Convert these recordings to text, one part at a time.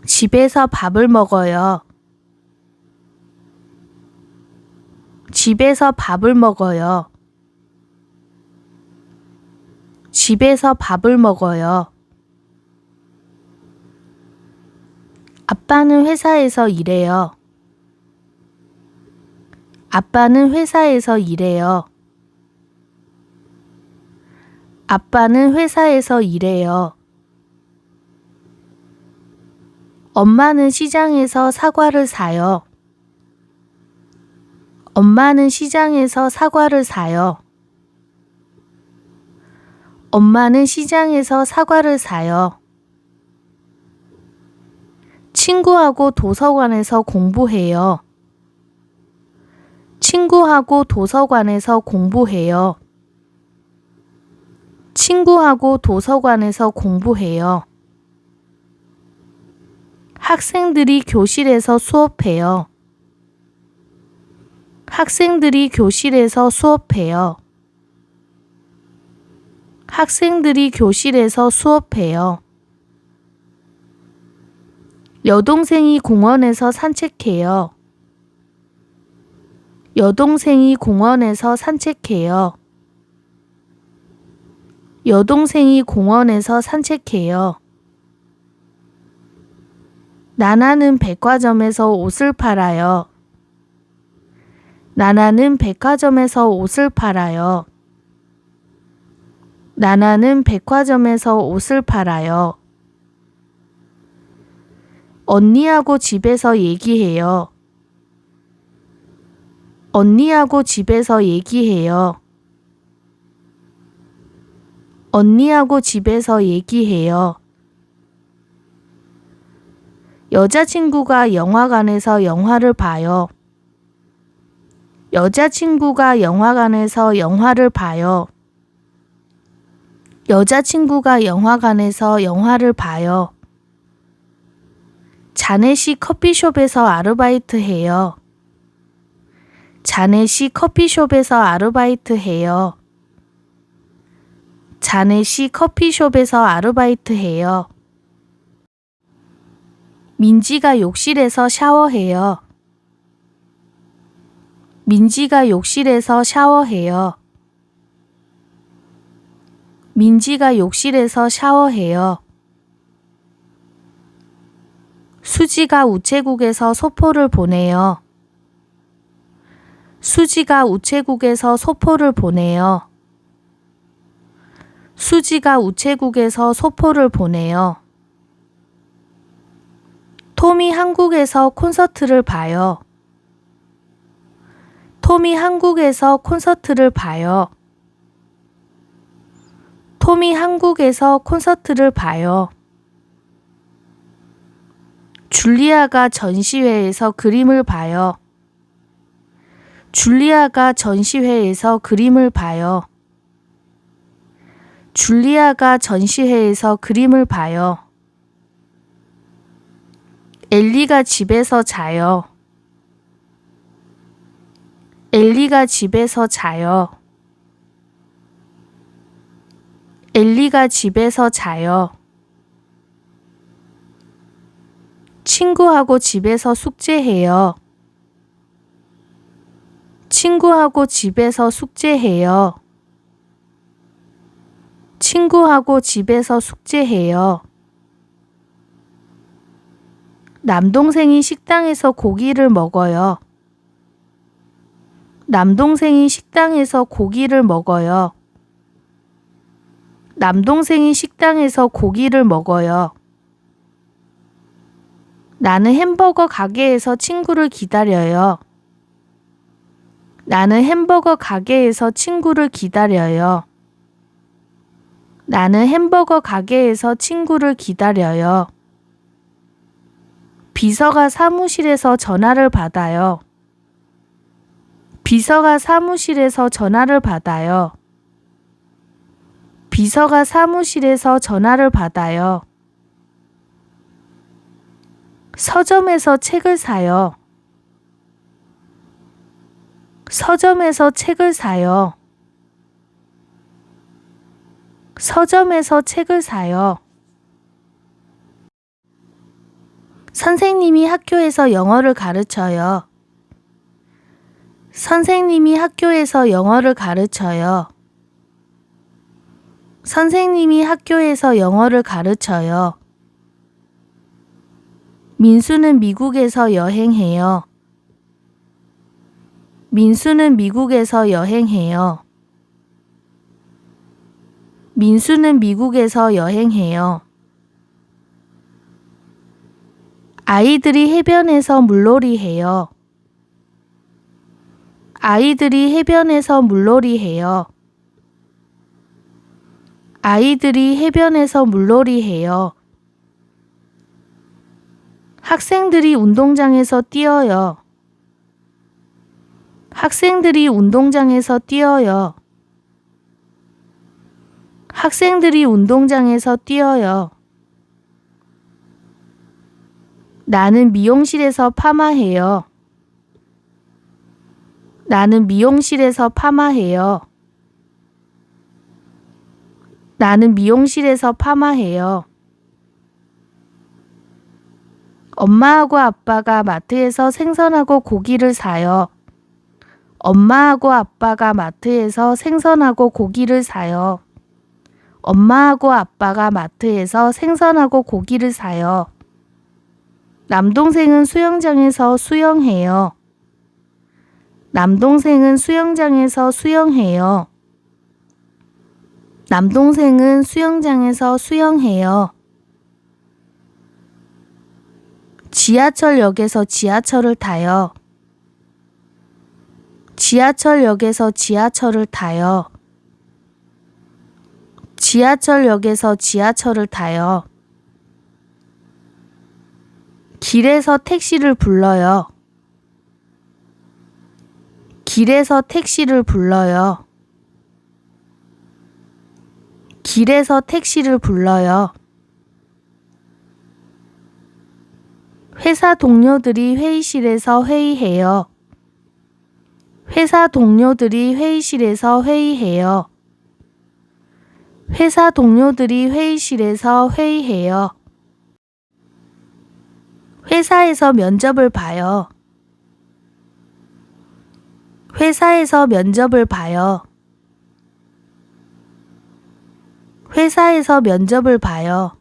집에서 밥을 먹어요. 집에서 밥을 먹어요. 집에서 밥을 먹어요. 아빠는 회사에서 일해요. 아빠는 회사에서 일해요. 아빠는 회사에서 일해요. 엄마는 시장에서 사과를 사요. 엄마는 시장에서 사과를 사요. 엄마는 시장에서 사과를 사요. 친구하고 도서관에서 공부해요. 친구하고 도서관에서 공부해요. 친구하고 도서관에서 공부해요. 학생들이 교실에서 수업해요. 학생들이 교실에서 수업해요. 학생들이 교실에서 수업해요. 여동생이 공원에서 산책해요. 여동생이 공원에서 산책해요. 여동생이 공원에서 산책해요. 나나는 백화점에서 옷을 팔아요. 나나는 백화점에서 옷을 팔아요. 나나는 백화점에서 옷을 팔아요. 언니하고 집에서 얘기해요. 언니하고 집에서 얘기해요. 언니하고 집에서 얘기해요. 여자친구가 영화관에서 영화를 봐요. 여자친구가 영화관에서 영화를 봐요. 여자친구가 영화관에서 영화를 봐요. 자넷이 커피숍에서 아르바이트 해요. 자넷이 커피숍에서 아르바이트 해요. 자넷이 커피숍에서 아르바이트 해요. 민지가 욕실에서 샤워해요. 민지가 욕실에서 샤워해요. 민지가 욕실에서 샤워해요. 수지가 우체국에서 소포를 보내요. 수지가 우체국에서 소포를 보내요. 수지가 우체국에서 소포를 보내요. 톰이 한국에서 콘서트를 봐요. 톰이 한국에서 콘서트를 봐요. 톰이 한국에서 콘서트를 봐요. 줄리아가 전시회에서 그림을 봐요. 줄리아가 전시회에서 그림을 봐요. 줄리아가 전시회에서 그림을 봐요. 엘리가 집에서 자요. 엘리가 집에서 자요. 엘리가 집에서 자요. 친구하고 집에서 숙제해요. 친구하고 집에서 숙제해요. 친구하고 집에서 숙제해요. 남동생이 식당에서 고기를 먹어요. 남동생이 식당에서 고기를 먹어요. 남동생이 식당에서 고기를 먹어요. 나는 햄버거 가게에서 친구를 기다려요. 나는 햄버거 가게에서 친구를 기다려요. 나는 햄버거 가게에서 친구를 기다려요. 비서가 사무실에서 전화를 받아요. 비서가 사무실에서 전화를 받아요. 비서가 사무실에서 전화를 받아요. 서점에서 책을 사요. 서점에서 책을 사요. 서점에서 책을 사요. 선생님이 학교에서 영어를 가르쳐요. 선생님이 학교에서 영어를 가르쳐요. 선생님이 학교에서 영어를 가르쳐요. 민수는 미국에서 여행해요. 민수는 미국에서 여행해요. 민수는 미국에서 여행해요. 아이들이 해변에서 물놀이해요. 아이들이 해변에서 물놀이해요. 아이들이 해변에서 물놀이해요. 학생들이 운동장에서 뛰어요. 학생들이 운동장에서 뛰어요. 학생들이 운동장에서 뛰어요. 나는 미용실에서 파마해요. 나는 미용실에서 파마해요. 나는 미용실에서 파마해요. 엄마하고 아빠가 마트에서 생선하고 고기를 사요. 엄마하고 아빠가 마트에서 생선하고 고기를 사요. 엄마하고 아빠가 마트에서 생선하고 고기를 사요. 남동생은 수영장에서 수영해요. 남동생은 수영장에서 수영해요. 남동생은 수영장에서 수영해요. 지하철역에서 지하철을 타요. 지하철역에서 지하철을 타요. 지하철역에서 지하철을 타요. 길에서 택시를 불러요. 길에서 택시를 불러요. 길에서 택시를 불러요. 회사 동료들이 회의실에서 회의해요. 회사 동료들이 회의실에서 회의해요. 회사 동료들이 회의실에서 회의해요. 회사에서 면접을 봐요. 회사에서 면접을 봐요. 회사에서 면접을 봐요.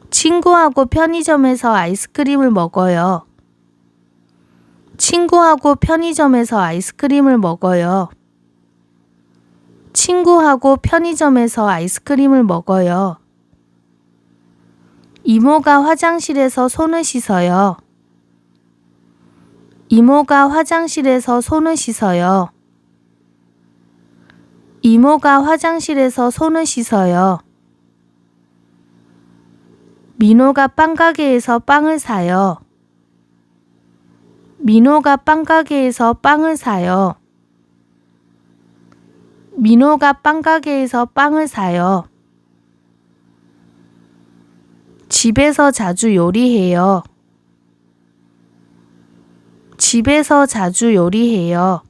친구하고 편의점에서 아이스크림을 먹어요. 친구하고 편의점에서 아이스크림을 먹어요. 친구하고 편의점에서 아이스크림을 먹어요. 이모가 화장실에서 손을 씻어요. 이모가 화장실에서 손을 씻어요. 이모가 화장실에서 손을 씻어요. 민호가 빵가게에서 빵을 사요. 민호가 빵가게에서 빵을 사요. 민호가 빵가게에서 빵을 사요. 집에서 자주 요리해요. 집에서 자주 요리해요.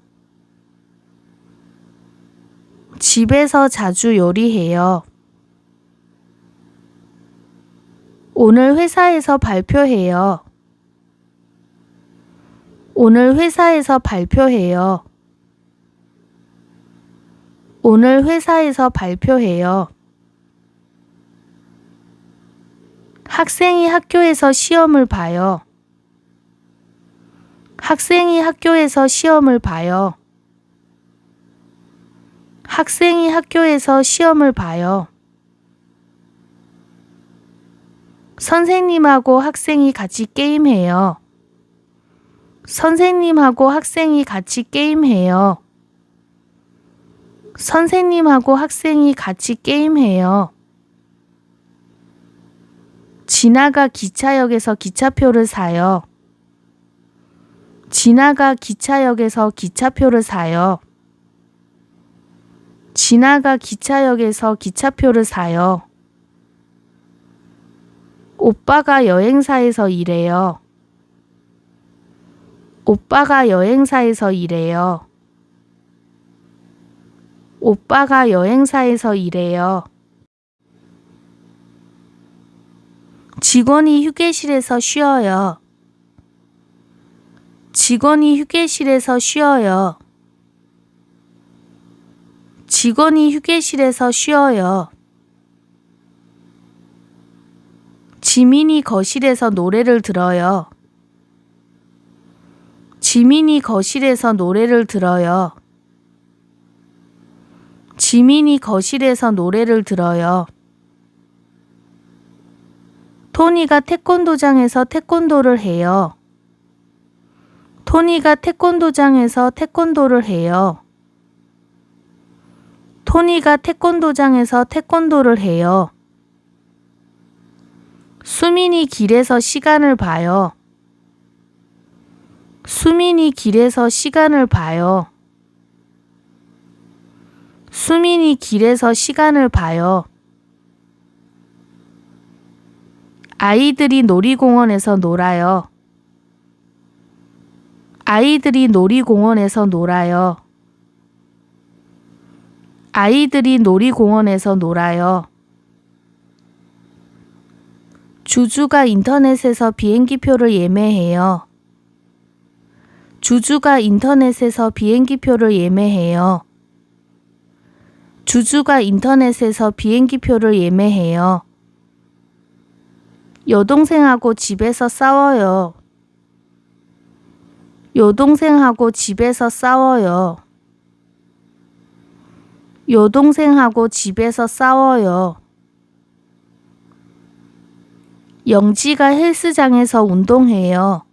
집에서 자주 요리해요. 오늘 회사에서 발표해요. 오늘 회사에서 발표해요. 오늘 회사에서 발표해요. 학생이 학교에서 시험을 봐요. 학생이 학교에서 시험을 봐요. 학생이 학교에서 시험을 봐요. 선생님하고 학생이 같이 게임해요. 선생님하고 학생이 같이 게임해요. 선생님하고 학생이 같이 게임해요. 진아가 기차역에서 기차표를 사요. 진아가 기차역에서 기차표를 사요. 진아가 기차역에서 기차표를 사요. 오빠가 여행사에서 일해요. 오빠가 여행사에서 일해요. 오빠가 여행사에서 일해요. 직원이 휴게실에서 쉬어요. 직원이 휴게실에서 쉬어요. 직원이 휴게실에서 쉬어요. 지민이 거실에서 노래를 들어요. 지민이 거실에서 노래를 들어요. 지민이 거실에서 노래를 들어요. 토니가 태권도장에서 태권도를 해요. 토니가 태권도장에서 태권도를 해요. 토니가 태권도장에서 태권도를 해요. 수민이 길에서 시간을 봐요. 수민이 길에서 시간을 봐요. 수민이 길에서 시간을 봐요. 아이들이 놀이공원에서 놀아요. 아이들이 놀이공원에서 놀아요. 아이들이 놀이공원에서 놀아요. 주주가 인터넷에서 비행기표를 예매해요. 주주가 인터넷에서 비행기표를 예매해요. 주주가 인터넷에서 비행기표를 예매해요. 여동생하고 집에서 싸워요. 여동생하고 집에서 싸워요. 여동생하고 집에서 싸워요. 영지가 헬스장에서 운동해요.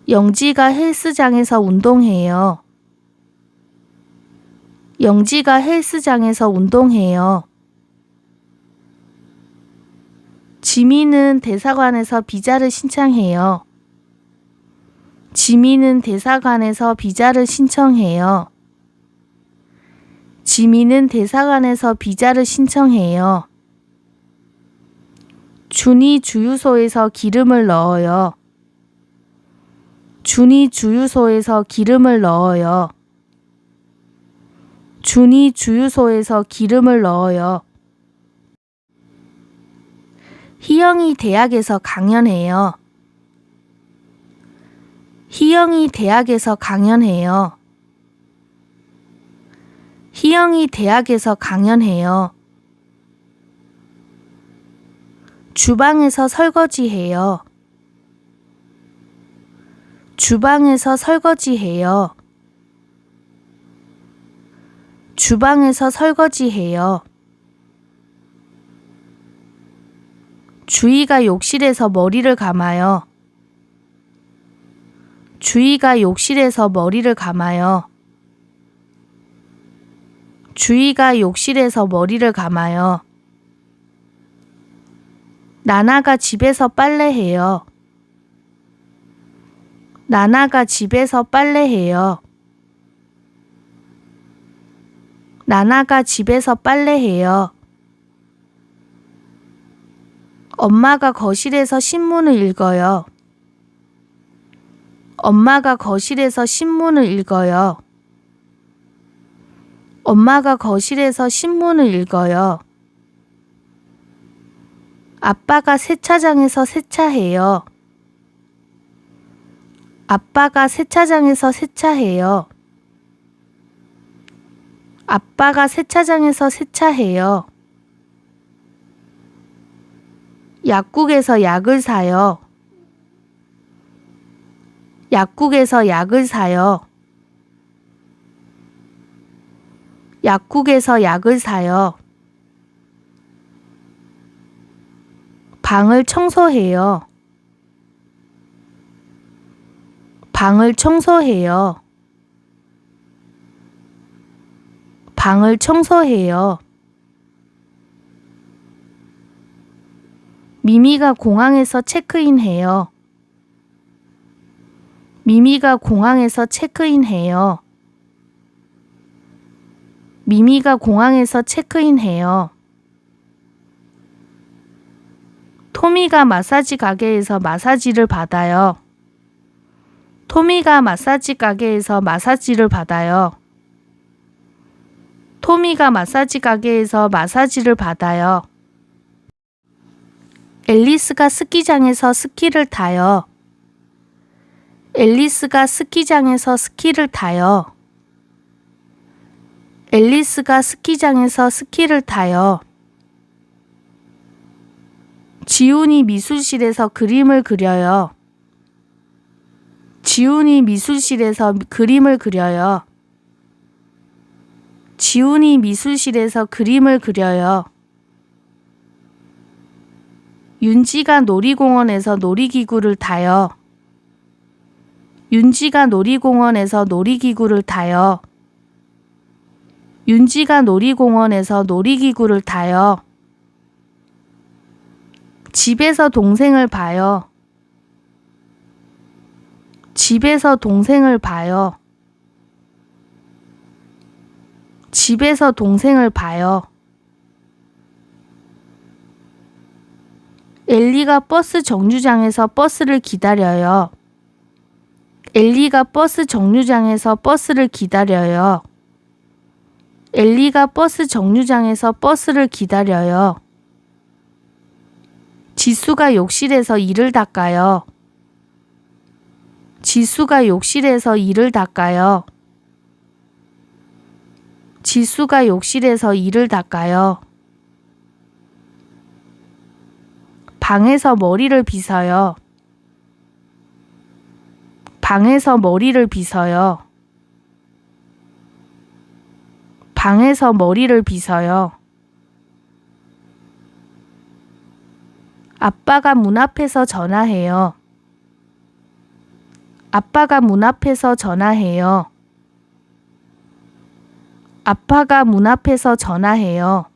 영지가 헬스장에서 운동해요. 영지가 헬스장에서 운동해요. 지민은 대사관에서 비자를 신청해요. 지민은 대사관에서 비자를 신청해요. 지민은 대사관에서 비자를 신청해요. 준이 주유소에서 기름을 넣어요. 준이 주유소에서 기름을 넣어요. 준이 주유소에서 기름을 넣어요. 희영이 대학에서 강연해요. 희영이 대학에서 강연해요. 희영이 대학에서 강연해요. 주방에서 설거지해요. 주방에서 설거지해요. 주방에서 설거지해요. 주희가 욕실에서 머리를 감아요. 주희가 욕실에서 머리를 감아요. 주희가 욕실에서 머리를 감아요. 나나가 집에서 빨래해요. 나나가 집에서 빨래해요. 나나가 집에서 빨래해요. 엄마가 거실에서 신문을 읽어요. 엄마가 거실에서 신문을 읽어요. 엄마가 거실에서 신문을 읽어요. 아빠가 세차장에서 세차해요. 아빠가 세차장에서 세차해요. 아빠가 세차장에서 세차해요. 약국에서 약을 사요. 약국에서 약을 사요. 약국에서 약을 사요. 방을 청소해요. 방을 청소해요. 방을 청소해요. 미미가 공항에서 체크인해요. 미미가 공항에서 체크인해요. 미미가 공항에서 체크인해요. 토미가 마사지 가게에서 마사지를 받아요. 토미가 마사지 가게에서 마사지를 받아요. 토미가 마사지 가게에서 마사지를 받아요. 앨리스가 스키장에서 스키를 타요. 앨리스가 스키장에서 스키를 타요. 앨리스가 스키장에서 스키를 타요. 지훈이 미술실에서 그림을 그려요. 지훈이 미술실에서 그림을 그려요. 지훈이 미술실에서 그림을 그려요. 윤지가 놀이공원에서 놀이기구를 타요. 윤지가 놀이공원에서 놀이기구를 타요. 윤지가 놀이공원에서 놀이기구를 타요. 집에서 동생을 봐요. 집에서 동생을 봐요. 집에서 동생을 봐요. 엘리가 버스 정류장에서 버스를 기다려요. 엘리가 버스 정류장에서 버스를 기다려요. 엘리가 버스 정류장에서 버스를 기다려요. 지수가 욕실에서 이를 닦아요. 지수가 욕실에서 이를 닦아요. 지수가 욕실에서 이를 닦아요. 방에서 머리를 빗어요. 방에서 머리를 빗어요. 방에서 머리를 빗어요. 아빠가 문 앞에서 전화해요. 아빠가 문 앞에서 전화해요. 아빠가 문 앞에서 전화해요.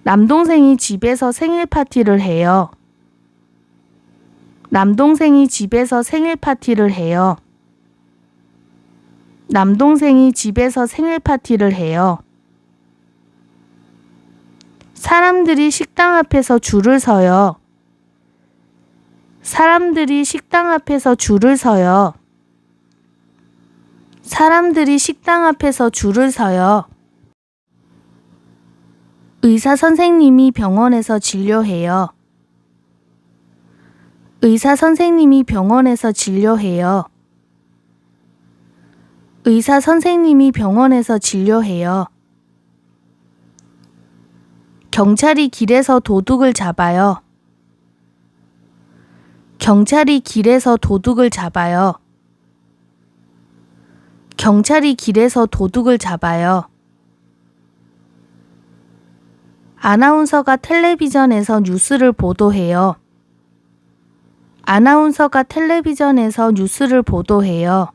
남동생이 집에서 생일 파티를 해요. 남동생이 집에서 생일 파티를 해요. 남동생이 집에서 생일 파티를 해요. 사람들이 식당 앞에서 줄을 서요. 사람들이 식당 앞에서 줄을 서요. 사람들이 식당 앞에서 줄을 서요. 의사 선생님이 병원에서 진료해요. 의사 선생님이 병원에서 진료해요. 의사 선생님이 병원에서 진료해요. 경찰이 길에서 도둑을 잡아요. 경찰이 길에서 도둑을 잡아요. 경찰이 길에서 도둑을 잡아요. 아나운서가 텔레비전에서 뉴스를 보도해요. 아나운서가 텔레비전에서 뉴스를 보도해요.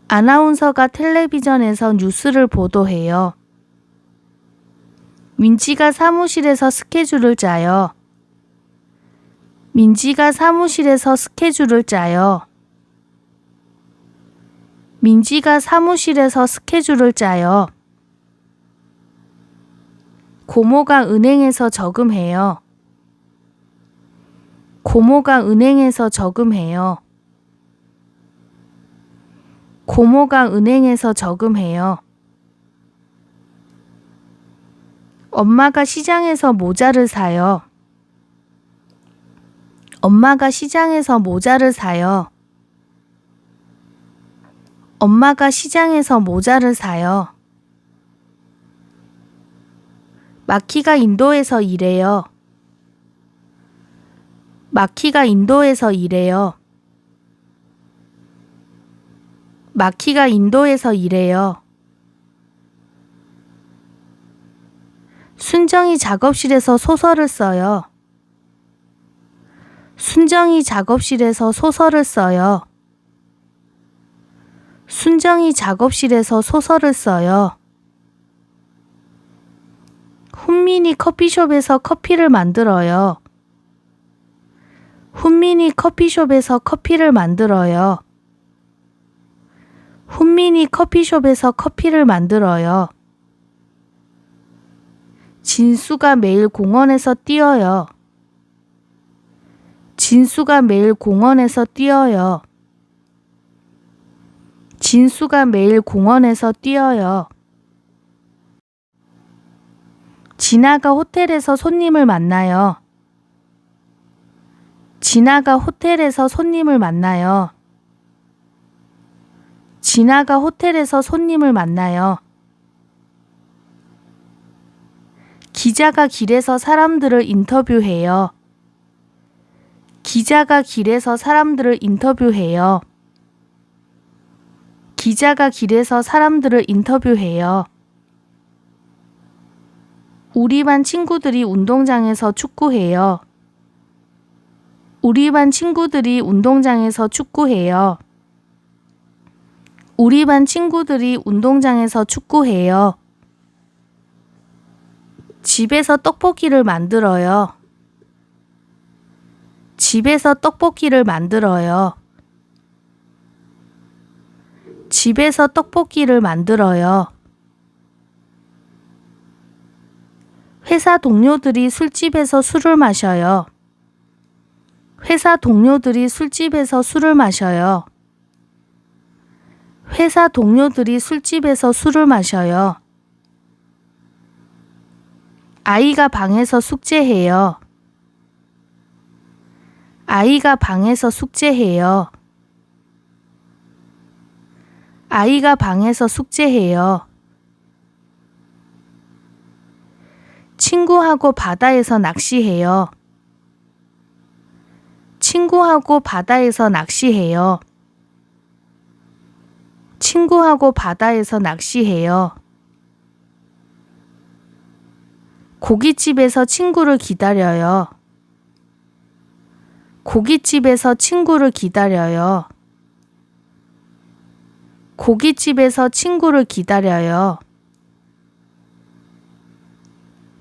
아나운서가 텔레비전에서 뉴스를 보도해요. 민지가 사무실에서 스케줄을 짜요. 민지가 사무실에서 스케줄을 짜요. 민지가 사무실에서 스케줄을 짜요. 고모가 은행에서 저금해요. 고모가 은행에서 저금해요. 고모가 은행에서 저금해요. 엄마가 시장에서 모자를 사요. 엄마가 시장에서 모자를 사요. 엄마가 시장에서 모자를 사요. 마키가 인도에서 일해요. 마키가 인도에서 일해요. 마키가 인도에서 일해요. 순정이 작업실에서 소설을 써요. 순정이 작업실에서 소설을 써요. 순정이 작업실에서 소설을 써요. 훈민이 커피숍에서 커피를 만들어요. 훈민이 커피숍에서 커피를 만들어요. 훈민이 커피숍에서 커피를 만들어요. 진수가 매일 공원에서 뛰어요. 진수가 매일 공원에서 뛰어요. 진수가 매일 공원에서 뛰어요. 진아가 호텔에서 손님을 만나요. 진아가 호텔에서 손님을 만나요. 진아가 호텔에서 손님을 만나요. 기자가 길에서 사람들을 인터뷰해요. 기자가 길에서 사람들을 인터뷰해요. 기자가 길에서 사람들을 인터뷰해요. 우리 반 친구들이 운동장에서 축구해요. 우리 반 친구들이 운동장에서 축구해요. 우리 반 친구들이 운동장에서 축구해요. 집에서 떡볶이를 만들어요. 집에서 떡볶이를 만들어요. 집에서 떡볶이를 만들어요. 회사 동료들이 술집에서 술을 마셔요. 회사 동료들이 술집에서 술을 마셔요. 회사 동료들이 술집에서 술을 마셔요. 아이가 방에서 숙제해요. 아이가 방에서 숙제해요. 아이가 방에서 숙제해요. 친구하고 바다에서 낚시해요. 친구하고 바다에서 낚시해요. 친구하고 바다에서 낚시해요. 고깃집에서 친구를 기다려요. 고깃집에서 친구를 기다려요. 고깃집에서 친구를 기다려요.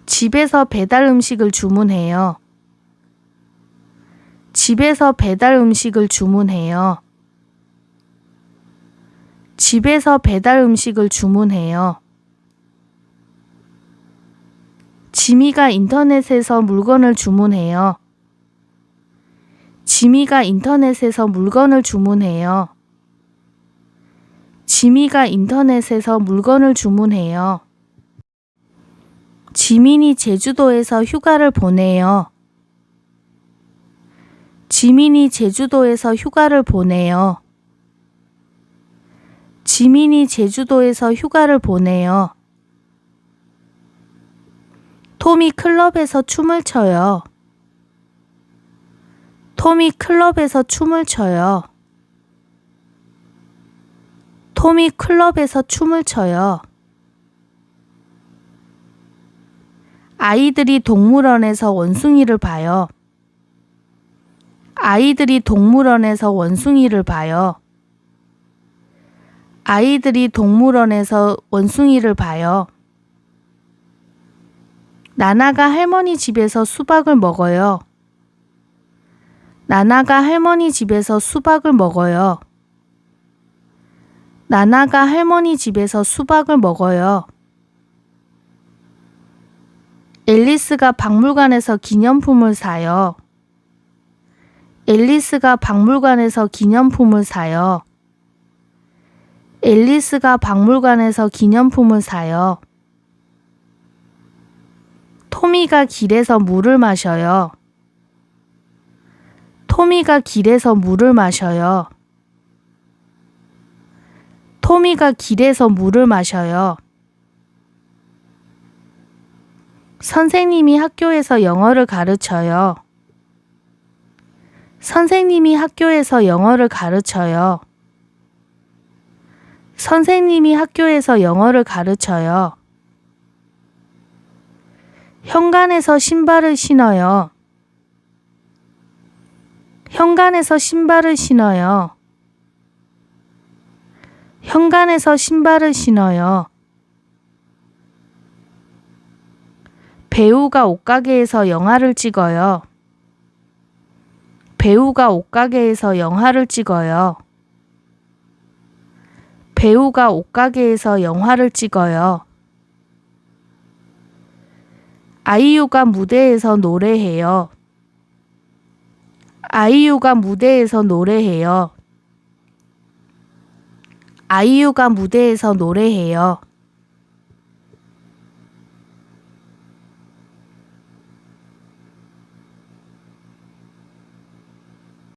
집에서 배달 음식을 주문해요. 집에서 배달 음식을 주문해요. 집에서 배달 음식을 주문해요. 지미가 인터넷에서 물건을 주문해요. 지미가 인터넷에서 물건을 주문해요. 지미가 인터넷에서 물건을 주문해요. 지민이 제주도에서 휴가를 보내요. 지민이 제주도에서 휴가를 보내요. 지민이 제주도에서 휴가를 보내요. 톰이 클럽에서 춤을 춰요. 톰이 클럽에서 춤을 춰요. 톰이 클럽에서 춤을 춰요. 아이들이 동물원에서 원숭이를 봐요. 아이들이 동물원에서 원숭이를 봐요. 아이들이 동물원에서 원숭이를 봐요. 나나가 할머니 집에서 수박을 먹어요. 나나가 할머니 집에서 수박을 먹어요. 나나가 할머니 집에서 수박을 먹어요. 앨리스가 박물관에서 기념품을 사요. 앨리스가 박물관에서 기념품을 사요. 앨리스가 박물관에서 기념품을 사요. 토미가 길에서 물을 마셔요. 토미가 길에서 물을 마셔요. 토미가 길에서 물을 마셔요. 선생님이 학교에서 영어를 가르쳐요. 선생님이 학교에서 영어를 가르쳐요. 선생님이 학교에서 영어를 가르쳐요. 현관에서 신발을 신어요. 현관에서 신발을 신어요. 현관에서 신발을 신어요. 배우가 옷가게에서 영화를 찍어요. 배우가 옷가게에서 영화를 찍어요. 배우가 옷가게에서 영화를 찍어요. 아이유가 무대에서 노래해요. 아이유가 무대에서 노래해요. 아이유가 무대에서 노래해요.